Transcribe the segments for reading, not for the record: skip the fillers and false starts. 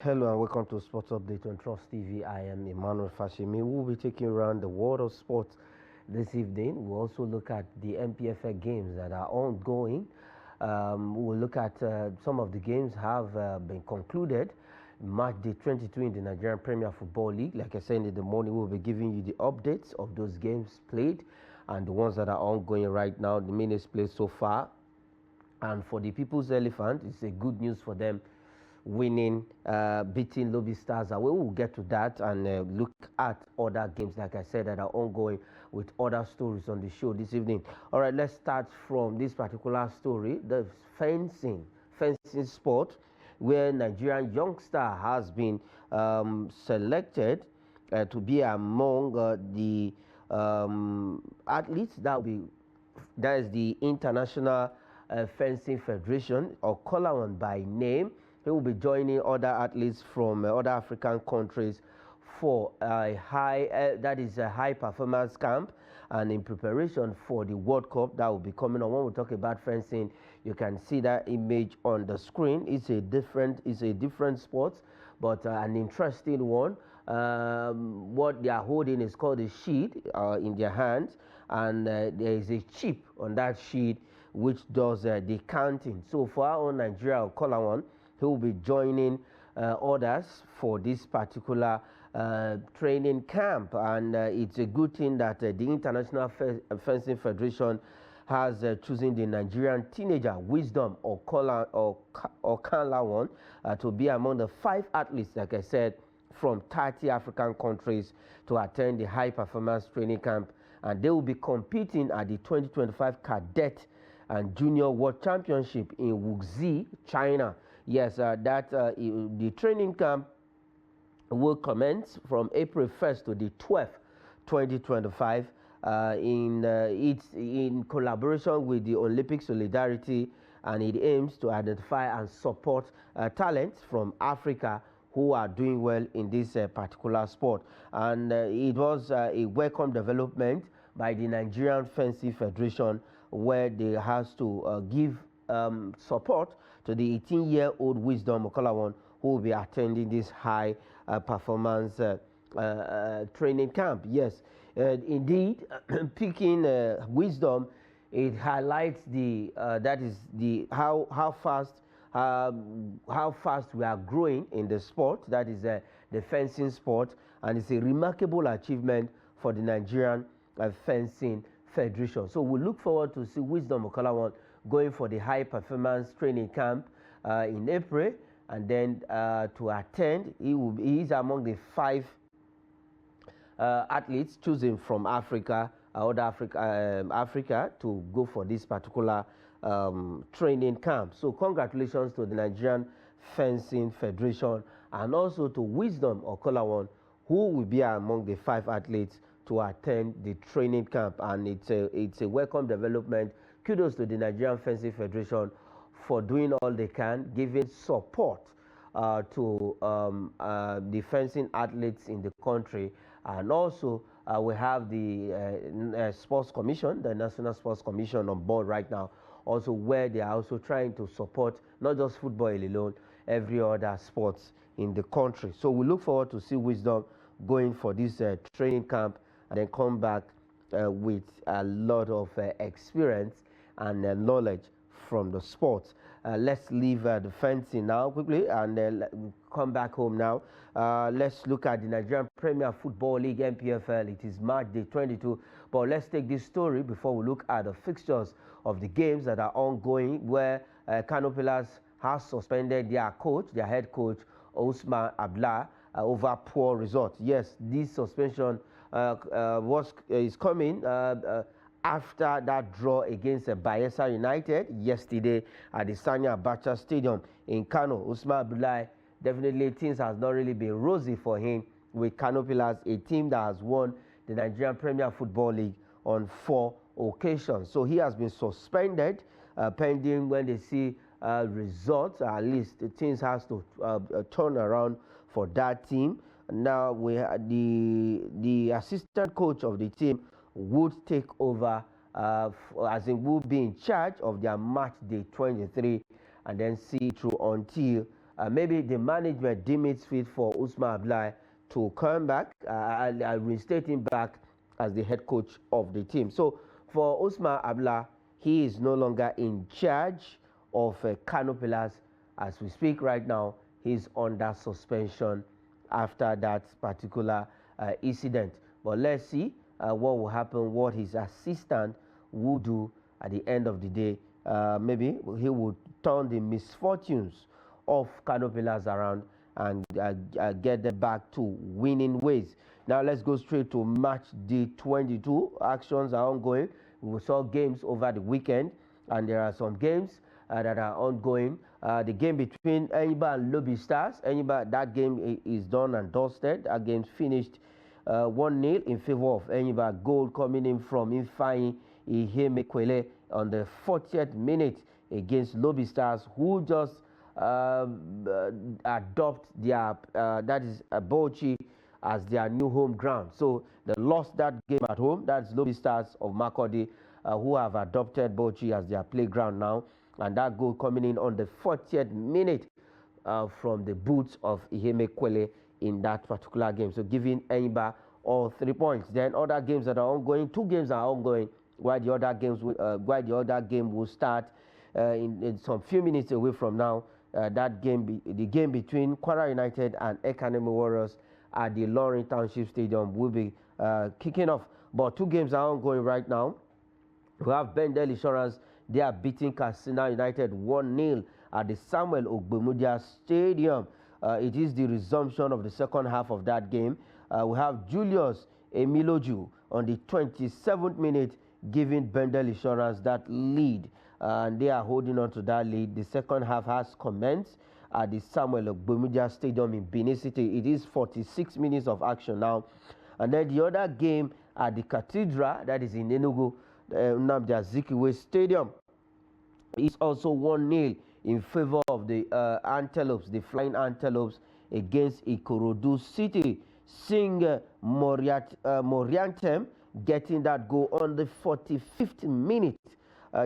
Hello and welcome to Sports Update on Trust TV. I am Emmanuel Fashimi. We'll be taking around the world of sports this evening. We'll also look at the MPFL games that are ongoing. We'll look at some of the games have been concluded. Match day 22 in the Nigerian Premier Football League. Like I said in the morning, we'll be giving you the updates of those games played and the ones that are ongoing right now, the minutes played so far. And for the People's Elephant, it's a good news for them winning, beating Lobby Stars away. We'll get to that and look at other games, like I said, that are ongoing with other stories on the show this evening. All right, let's start from this particular story, the fencing sport, where Nigerian youngster has been selected to be among the athletes that is the International Fencing Federation, or Kolawan by name. He will be joining other athletes from other African countries for a high performance camp, and in preparation for the World Cup that will be coming on. When we talk about fencing, you can see that image on the screen. It's a different sport, but an interesting one. What they are holding is called a sheet in their hands, and there is a chip on that sheet which does the counting. So for our own Nigeria Kolawan, he will be joining others for this particular training camp, and it's a good thing that the International Fencing Federation has chosen the Nigerian teenager Wisdom or Kalawan to be among the 5 athletes, like I said, from 30 African countries to attend the high performance training camp, and they will be competing at the 2025 Cadet and Junior World Championship in Wuxi, China. Yes, the training camp will commence from April 1st to the 12th, 2025. It's in collaboration with the Olympic Solidarity, and it aims to identify and support talents from Africa who are doing well in this particular sport. And it was a welcome development by the Nigerian Fencing Federation, where they has to give support to the 18-year-old Wisdom Okalawan, who will be attending this high performance training camp. Yes, indeed, picking Wisdom, it highlights how fast we are growing in the sport, that is the fencing sport, and it's a remarkable achievement for the Nigerian Fencing Federation. So we look forward to see Wisdom Okalawan going for the high performance training camp in April, and then to attend, he is among the 5 athletes chosen from Africa to go for this particular training camp. So congratulations to the Nigerian Fencing Federation, and also to Wisdom Okalawan, who will be among the 5 athletes to attend the training camp, and it's a welcome development. Kudos to the Nigerian Fencing Federation for doing all they can, giving support to the fencing athletes in the country. And also we have the Sports Commission, the National Sports Commission, on board right now, also where they are also trying to support not just football alone, every other sports in the country. So we look forward to see Wisdom going for this training camp, and then come back with a lot of experience and knowledge from the sports. Let's leave the fencing now quickly, and come back home now. Let's look at the Nigerian Premier Football League, MPFL. It is March day 22, but let's take this story before we look at the fixtures of the games that are ongoing, where Kano Pillars has suspended their head coach, Usman Abdullah, over poor results. Yes, this suspension is coming after that draw against Bayelsa United yesterday at the Sani Abacha Stadium in Kano. Usman Abdullah, definitely things has not really been rosy for him with Kano Pillars, a team that has won the Nigerian Premier Football League on 4 occasions. So he has been suspended pending when they see results. At least things has to turn around for that team. Now the assistant coach of the team would take over, as in would be in charge of their match day 23, and then see through until maybe the management deem it fit for Usman Abdullahi to come back. I'll reinstate him back as the head coach of the team. So for Usman Abdullahi, he is no longer in charge of Kano Pillars as we speak right now. He's under suspension after that particular incident. But let's see what will happen, what his assistant will do at the end of the day. Maybe he would turn the misfortunes of Kano Pillars around and get them back to winning ways. Now let's go straight to match day 22. Actions are ongoing. We saw games over the weekend, and there are some games that are ongoing. The game between Enyimba and Lobby Stars, Enyimba, that game is done and dusted. That game finished 1-0 in favor of Enyimba. Goal coming in from Ifeanyi Ihemekwele on the 40th minute against Lobby Stars, who just adopt their, that is Bauchi, as their new home ground. So they lost that game at home. That's Lobby Stars of Makurdi, who have adopted Bauchi as their playground now. And that goal coming in on the 40th minute from the boots of Ihemekwele in that particular game. So giving Enyimba all 3 points. Then other games that are ongoing, 2 games are ongoing, while the other game will start in some few minutes away from now. That game, the game between Kwara United and Ekanemi Warriors at the Lorin Township Stadium will be kicking off. But 2 games are ongoing right now. We have Bendel Insurance. They are beating Katsina United 1-0 at the Samuel Ogbemudia Stadium. It is the resumption of the second half of that game. We have Julius Emiloju on the 27th minute giving Bendel Insurance that lead. And they are holding on to that lead. The second half has commenced at the Samuel Ogbemudia Stadium in Benin City. It is 46 minutes of action now. And then the other game at the Cathedral, that is in Enugu, Nnamdi Azikiwe Stadium, is also 1-0 in favor of the Antelopes, the Flying Antelopes, against Ikorodu City. Sing Moriantem getting that goal on the 45th minute,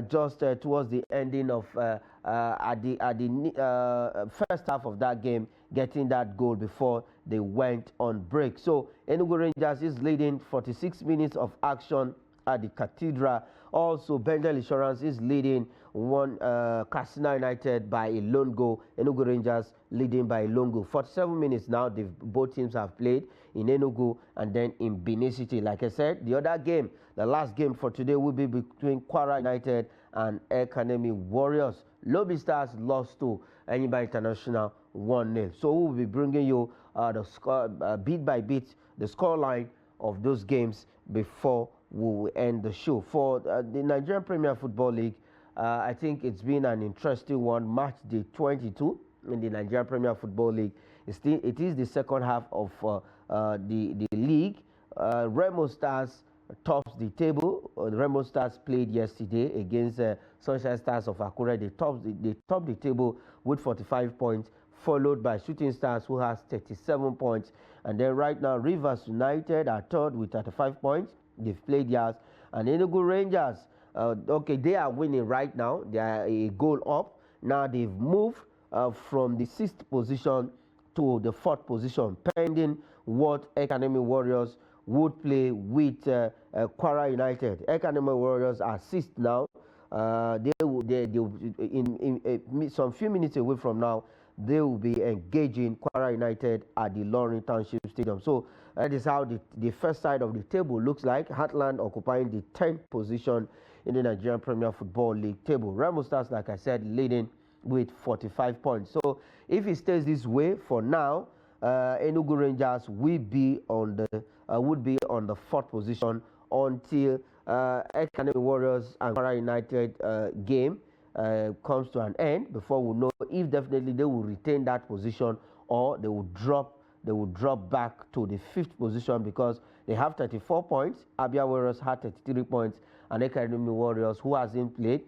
just towards the ending of at the first half of that game, getting that goal before they went on break. So Enugu Rangers is leading 46 minutes of action at the Cathedral. Also, Bendel Insurance is leading Katsina United by a lone goal. Enugu Rangers leading by a lone goal. 47 minutes now, both teams have played in Enugu and then in Benin City. Like I said, the other game, the last game for today, will be between Kwara United and Ekanemi Warriors. Lobby Stars lost to Enyimba International 1-0. So we will be bringing you the score, bit by bit, the scoreline of those games before we will end the show. For the Nigerian Premier Football League, I think it's been an interesting one. Match day 22 in the Nigerian Premier Football League. It is the second half of the league. Remo Stars tops the table. Remo Stars played yesterday against Sunshine Stars of Akure. They top the table with 45 points, followed by Shooting Stars, who has 37 points. And then right now, Rivers United are third with 35 points. They've played theirs. And Enugu Rangers, okay, they are winning right now. They are a goal up. Now they've moved from the 6th position to the 4th position, pending what Ekanemi Warriors would play with Kwara United. Ekanemi Warriors are 6th now. They in some few minutes away from now, they will be engaging Kwara United at the Lorin Township Stadium. So that is how the first side of the table looks like. Heartland occupying the 10th position in the Nigerian Premier Football League table. Remo Stars, like I said, leading with 45 points. So if it stays this way for now, Enugu Rangers will be on the would be on the 4th position until Ekanemi Warriors and Kwara United game comes to an end, before we know if definitely they will retain that position or they will drop back to the 5th position, because they have 34 points. Abia Warriors had 33 points, and Ekanemi Warriors, who hasn't played,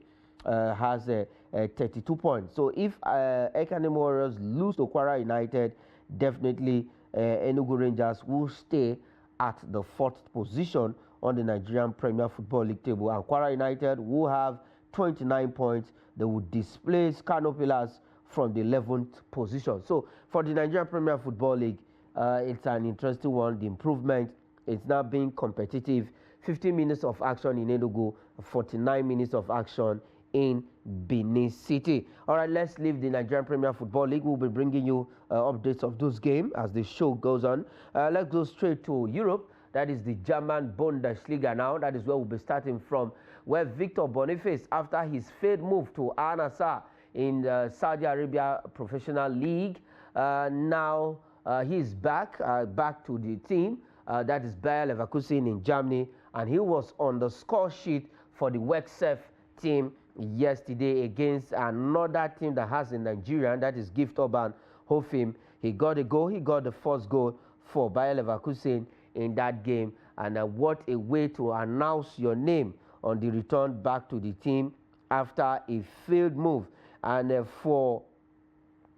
has 32 points. So if Ekanemi Warriors lose to Kwara United, definitely Enugu Rangers will stay at the 4th position on the Nigerian Premier Football League table, and Kwara United will have 29 points. They will displace Kano Pillars from the 11th position. So for the Nigerian Premier Football League, it's an interesting one. The improvement, it's now being competitive. 15 minutes of action in Enugu, 49 minutes of action in Benin City. All right, let's leave the Nigerian Premier Football League. We'll be bringing you updates of those games as the show goes on. Let's go straight to Europe. That is the German Bundesliga now. That is where we'll be starting from, where Victor Boniface, after his failed move to Nassr in the Saudi Arabia Professional League, now he's back to the team. That is Bayer Leverkusen in Germany, and he was on the score sheet for the Wexef team yesterday against another team that has a Nigerian, that is Gift Urban Hofim. He got a goal. He got the first goal for Bayer Leverkusen in that game, and what a way to announce your name on the return back to the team after a failed move. And for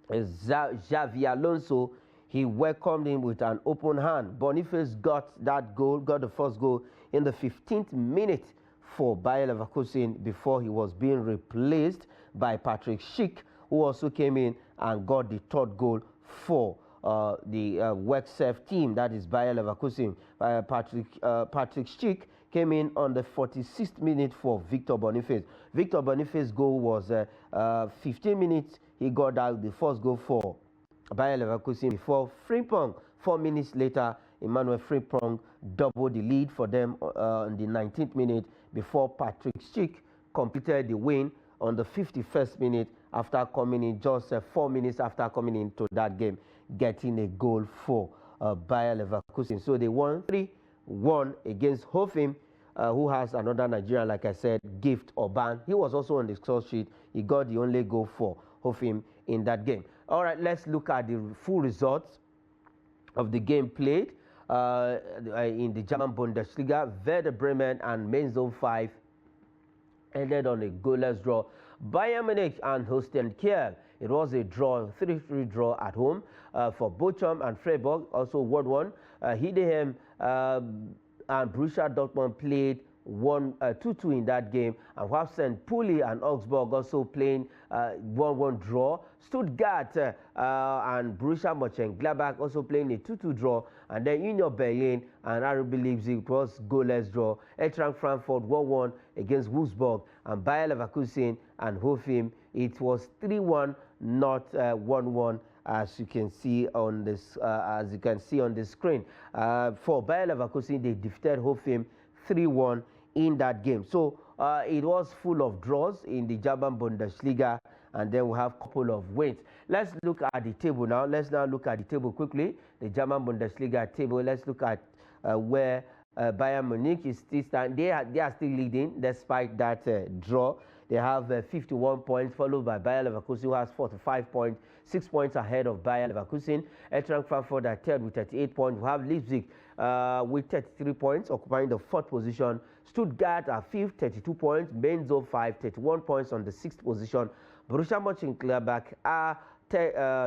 Xavi Alonso, he welcomed him with an open hand. Boniface got that goal, got the first goal in the 15th minute for Bayer Leverkusen before he was being replaced by Patrick Schick, who also came in and got the third goal for the Wexef team, that is Bayer Leverkusen. Patrick Schick came in on the 46th minute for Victor Boniface. Victor Boniface's goal was 15 minutes. He got out the first goal for Bayer Leverkusen before Frimpong. 4 minutes later, Emmanuel Frimpong doubled the lead for them in the 19th minute before Patrick Schick completed the win on the 51st minute after coming in just 4 minutes after coming into that game, getting a goal for Bayer Leverkusen. So they won 3-1 against Hofim, who has another Nigerian, like I said, Gift Urban. He was also on the score sheet. He got the only goal for Hofim in that game. All right, let's look at the full results of the game played in the German Bundesliga. Werder Bremen and Mainz 05 ended on a goalless draw. Bayern Munich and Holstein Kiel, it was a draw, 3-3 draw at home for Bochum and Freiburg, also 1-1. Hiddenheim and Borussia Dortmund played 2-2 in that game, and while St. Pauli and Augsburg also playing 1-1 draw. Stuttgart and Borussia Mönchengladbach also playing a 2-2 draw, and then Union Berlin and RB Leipzig was goalless draw. Eintracht Frankfurt 1-1 against Wolfsburg, and Bayer Leverkusen and Hofim, it was 3-1, not 1-1. As you can see on this, screen, for Bayer Leverkusen, they defeated Hofim 3-1 in that game. So it was full of draws in the German Bundesliga, and then we have a couple of wins. Let's look at the table now. Let's now look at the table quickly. The German Bundesliga table. Let's look at where Bayern Munich is still standing. They are still leading despite that draw. They have 51 points, followed by Bayer Leverkusen, who has 45 points, 6 points ahead of Bayer Leverkusen. Eintracht Frankfurt are third with 38 points. We have Leipzig with 33 points, occupying the fourth position. Stuttgart are fifth, 32 points. Mainz 05, 31 points on the sixth position. Borussia Mönchengladbach are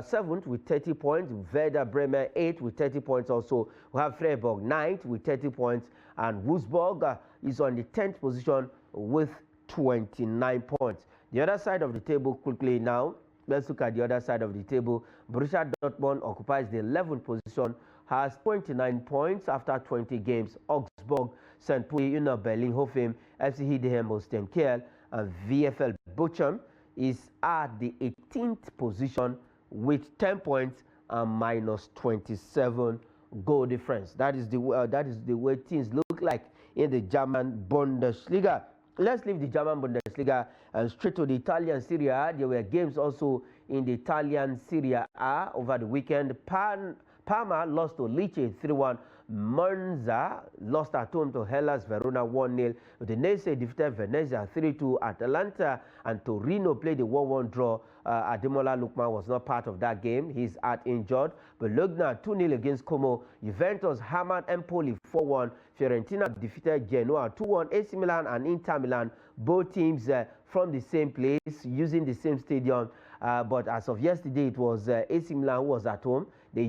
seventh with 30 points. Werder Bremen 8th with 30 points also. We have Freiburg 9th with 30 points. And Wolfsburg is on the 10th position with 29 points. The other side of the table quickly now. Let's look at the other side of the table. Borussia Dortmund occupies the 11th position, has 29 points after 20 games. Augsburg, St. Pauli, Union Berlin, Hofim, FC Hiddenheim, Holstein Kiel, and VfL Bochum is at the 18th position with 10 points and minus 27 goal difference. That is the way things look like in the German Bundesliga. Let's leave the German Bundesliga and straight to the Italian Serie A. There were games also in the Italian Serie A over the weekend. Parma lost to Lecce 3-1. Monza lost at home to Hellas Verona 1-0. Udinese defeated Venezia 3-2. Atalanta and Torino played a 1-1 draw. Ademola Lookman was not part of that game. He's injured. Bologna 2-0 against Como. Juventus hammered Empoli 4-1. Fiorentina defeated Genoa 2-1. AC Milan and Inter Milan, both teams from the same place, using the same stadium. But as of yesterday, it was AC Milan who was at home. They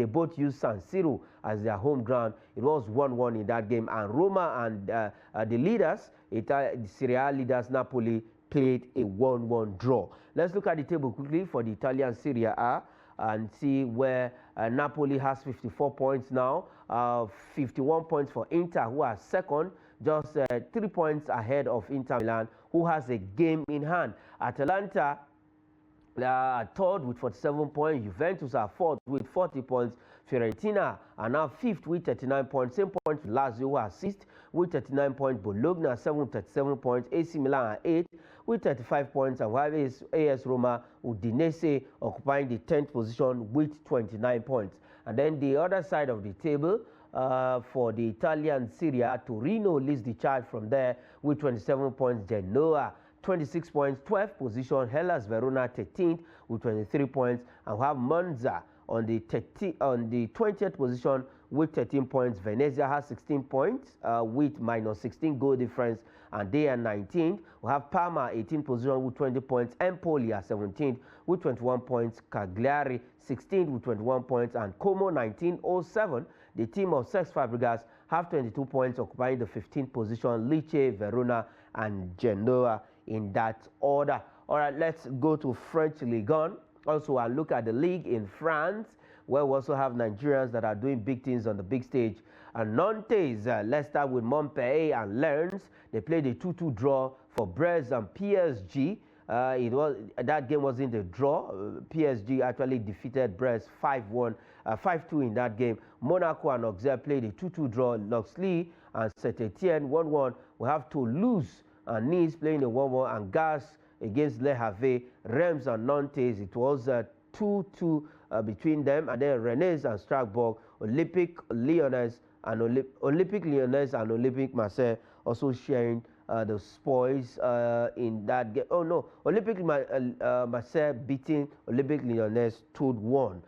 both used San Siro as their home ground. It was 1-1 in that game. And Roma and the leaders, the Serie A leaders Napoli, played a 1-1 draw. Let's look at the table quickly for the Italian Serie A and see where Napoli has 54 points now, 51 points for Inter, who are second, just 3 points ahead of Inter Milan, who has a game in hand. Atalanta third with 47 points, Juventus are fourth with 40 points, Fiorentina are now fifth with 39 points, same points with Lazio, who are sixth with 39 points, Bologna are seventh with 37 points, AC Milan are eighth with 35 points, and while AS Roma, Udinese occupying the 10th position with 29 points. And then the other side of the table, for the Italian Serie A, Torino leads the charge from there with 27 points, Genoa 26 points, 12th position, Hellas Verona 13th with 23 points, and we have Monza on the 20th position with 13 points. Venezia has 16 points with minus 16 goal difference, and they are 19th. We have Parma 18th position with 20 points, Empoli are 17th with 21 points, Cagliari 16th with 21 points, and Como 1907. The team of Cesc Fabregas have 22 points, occupying the 15th position, Lecce, Verona, and Genoa in that order. All right, let's go to French Ligue 1. Also, I'll look at the league in France, where we also have Nigerians that are doing big things on the big stage. And Nantes, let's start with Montpellier and Lens. They played a 2-2 draw for Brest and PSG. That game wasn't a draw. PSG actually defeated Brest 5-1, 5-2 in that game. Monaco and Auxerre played a 2-2 draw. Luxley and Saint-Etienne 1-1. We have Toulouse and Nice playing a 1-1, and Gas against Le Havre. Reims and Nantes, it was 2-2 between them, and then Rennes and Strasbourg, Olympique Lyonnais and Olympique Marseille also sharing the spoils in that game. Oh no, Olympique Marseille beating Olympique Lyonnais 2-1.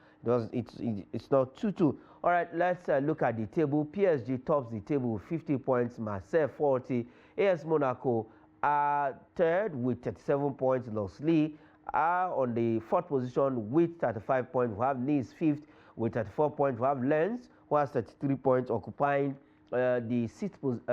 It's not 2-2. All right, let's look at the table. PSG tops the table with 50 points, Marseille 40. AS Monaco are third with 37 points. Luxley are on the fourth position with 35 points. We have Nice fifth with 34 points. We have Lens, who has 33 points, occupying the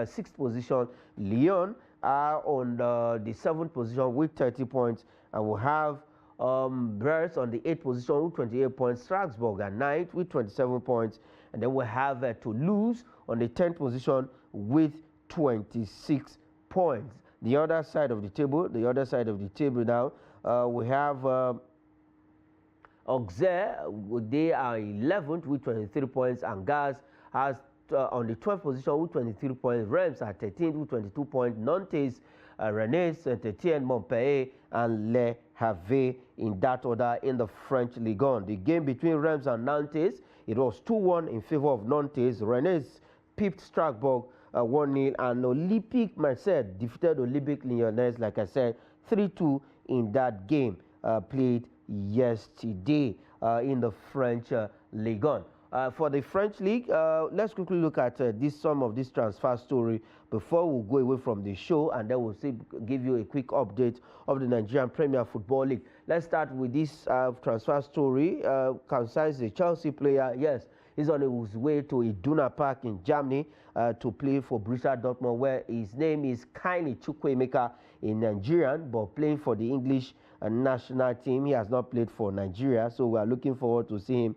sixth position. Lyon are on the seventh position with 30 points. And we have Brest on the 8th position with 28 points. Strasbourg at 9th with 27 points. And then we have Toulouse on the 10th position with 26 points. The other side of the table now, we have Auxerre. They are 11th with 23 points, and Gas has on the 12th position with 23 points. Reims are 13th with 22 points. Nantes, Rennes, Saint-Etienne, Montpellier, and Le Havre in that order in the French Ligue 1. The game between Reims and Nantes, it was 2-1 in favor of Nantes. Rennes pipped Strasbourg 1-0, and Olympique Marseille defeated Olympique Lyonnais, like I said, 3-2 in that game played yesterday in the French Ligue 1. For the French League, let's quickly look at some of this transfer story before we go away from the show, and then we'll give you a quick update of the Nigerian Premier Football League. Let's start with this transfer story concerns the Chelsea player. Yes, he's on his way to Iduna Park in Germany to play for Borussia Dortmund, where his name is Kaini Chukwuemeka, in Nigerian, but playing for the English national team. He has not played for Nigeria, so we are looking forward to see him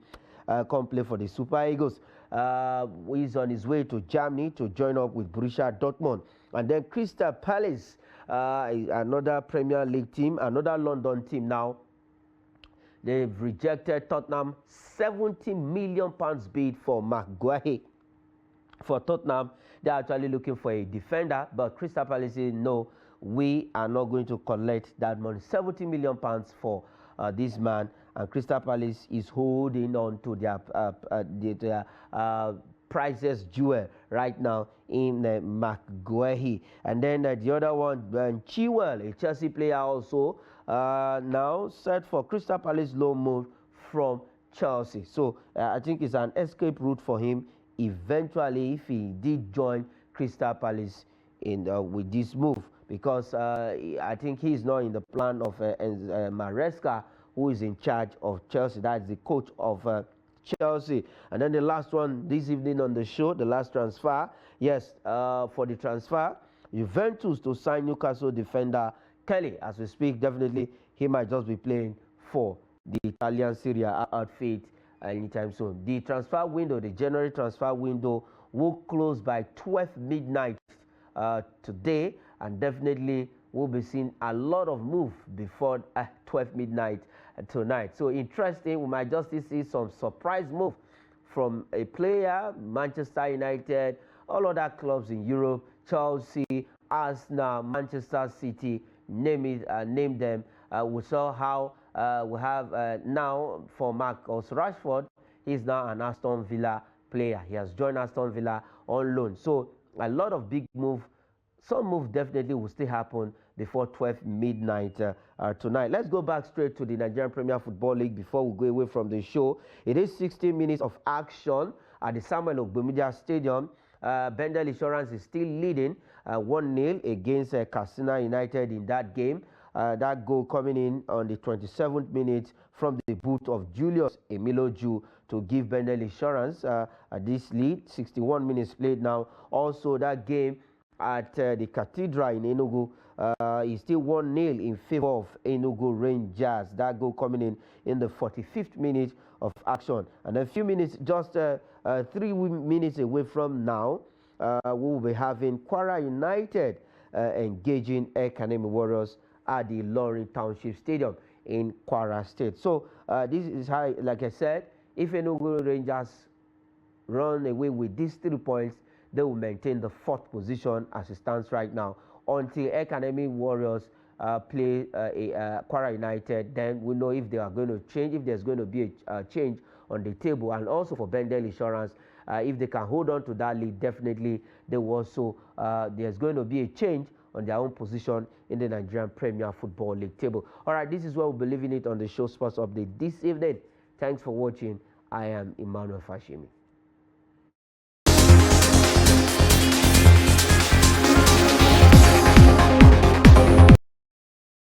come play for the Super Eagles. He's on his way to Germany to join up with Borussia Dortmund. And then Crystal Palace, another Premier League team, another London team now. They've rejected Tottenham £70 million bid for Maguire. For Tottenham, they're actually looking for a defender, but Crystal Palace says, no, we are not going to collect that money. £70 million for this man. And Crystal Palace is holding on to their priceless jewel right now in Maguire. And then the other one, Chilwell, a Chelsea player also, now set for Crystal Palace loan move from Chelsea. So I think it's an escape route for him eventually if he did join Crystal Palace with this move, because I think he's not in the plan of Maresca, who is in charge of Chelsea. That's the coach of Chelsea. And then the last one this evening on the show, the last transfer. Yes, for the transfer, Juventus to sign Newcastle defender Kelly, as we speak, definitely he might just be playing for the Italian Serie A outfit anytime soon. The transfer window, the January transfer window, will close by 12 midnight today, and definitely we'll be seeing a lot of move before 12 midnight tonight. So interesting, we might just see some surprise move from a player, Manchester United, all other clubs in Europe, Chelsea, Arsenal, Manchester City, name them. We saw how we have now for Marcus Rashford. He's now an Aston Villa player. He has joined Aston Villa on loan. So a lot of big move. Some move definitely will still happen before 12 midnight tonight. Let's go back straight to the Nigerian Premier Football League before we go away from the show. It is 60 minutes of action at the Samuel Ogbemudia Stadium. Bendel Insurance is still leading 1-0 against Katsina United in that game. That goal coming in on the 27th minute from the boot of Julius Emiloju to give Bendel Insurance this lead. 61 minutes played now. Also, that game at the Cathedral in Enugu is still 1-0 in favor of Enugu Rangers. That goal coming in the 45th minute of action. And a few minutes, just 3 minutes away from now, we will be having Kwara United engaging Ekanemi Warriors at the Ilorin Township Stadium in Kwara State. So this is how, like I said, if Enugu Rangers run away with these 3 points, they will maintain the 4th position as it stands right now until Ekanemi Warriors play Kwara United. Then we know if they are going to change, if there's going to be a change on the table. And also for Bendel Insurance, if they can hold on to that lead, definitely they will also, there's going to be a change on their own position in the Nigerian Premier Football League table. All right, this is where we'll be leaving it on the show sports update this evening. Thanks for watching. I am Emmanuel Fashimi.